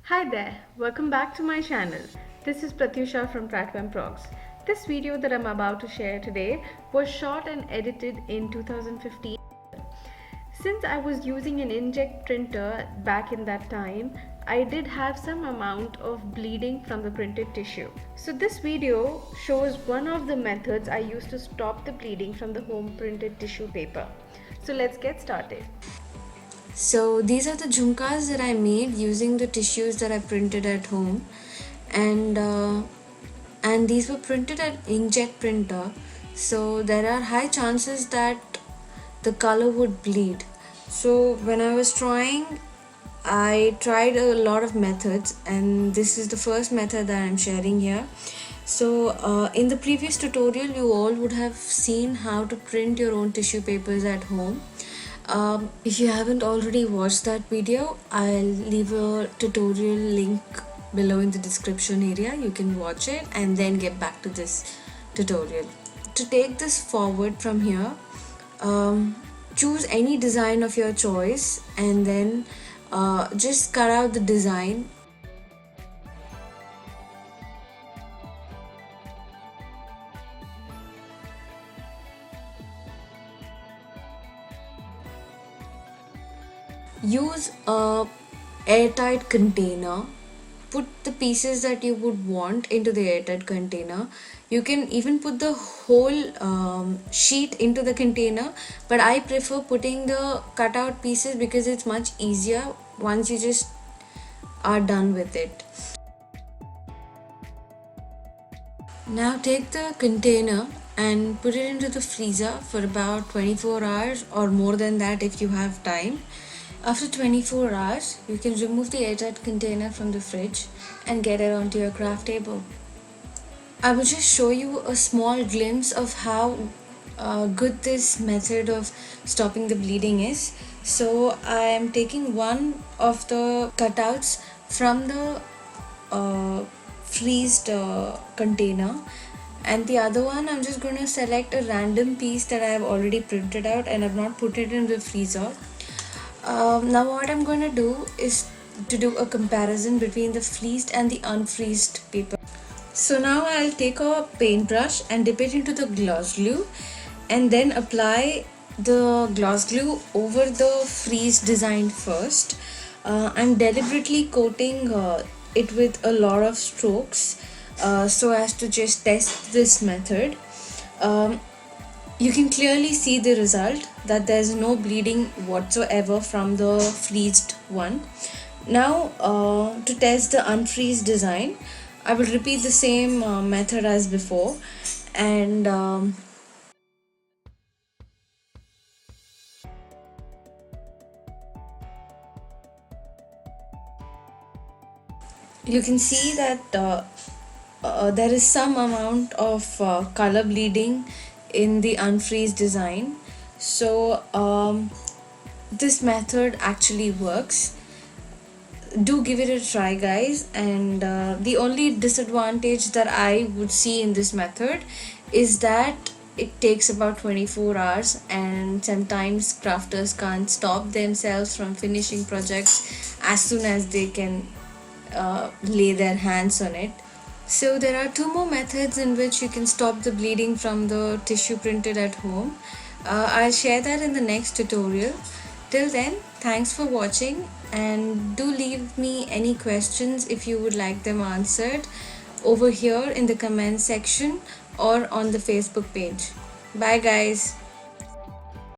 Hi there, welcome back to my channel. This is Pratyusha from Progs. This video that I'm about to share today was shot and edited in 2015. Since I was using an inkjet printer back in that time, I did have some amount of bleeding from the printed tissue. So this video shows one of the methods I used to stop the bleeding from the home printed tissue paper. So let's get started. So these are the jhumkas that I made using the tissues that I printed at home, and these were printed at inkjet printer. So there are high chances that the color would bleed. So when I was trying, I tried a lot of methods, and this is the first method that I'm sharing here. So in the previous tutorial, you all would have seen how to print your own tissue papers at home. If you haven't already watched that video, I'll leave a tutorial link below in the description area. You can watch it and then get back to this tutorial. To take this forward from here, choose any design of your choice and then just cut out the design. Use a airtight container. Put the pieces that you would want into the airtight container. You can even put the whole sheet into the container, but I prefer putting the cutout pieces because it's much easier once you just are done with it. Now take the container and put it into the freezer for about 24 hours or more than that if you have time. After 24 hours, you can remove the airtight container from the fridge and get it onto your craft table. I will just show you a small glimpse of how good this method of stopping the bleeding is. So I am taking one of the cutouts from the freezed container, and the other one I'm just going to select a random piece that I have already printed out and I've not put it in the freezer. Now what I'm going to do is to do a comparison between the freezed and the unfreezed paper. So now I'll take a paintbrush and dip it into the gloss glue and then apply the gloss glue over the freeze design first. I'm deliberately coating it with a lot of strokes so as to just test this method. You can clearly see the result that there's no bleeding whatsoever from the freezed one. Now to test the unfreeze design, I will repeat the same method as before, and you can see that there is some amount of color bleeding in the unfreeze design. So this method actually works. Do give it a try, guys. And the only disadvantage that I would see in this method is that it takes about 24 hours, and sometimes crafters can't stop themselves from finishing projects as soon as they can lay their hands on it. So there are two more methods in which you can stop the bleeding from the tissue printed at home. I'll share that in the next tutorial. Till then, thanks for watching, and do leave me any questions if you would like them answered over here in the comment section or on the Facebook page. Bye guys.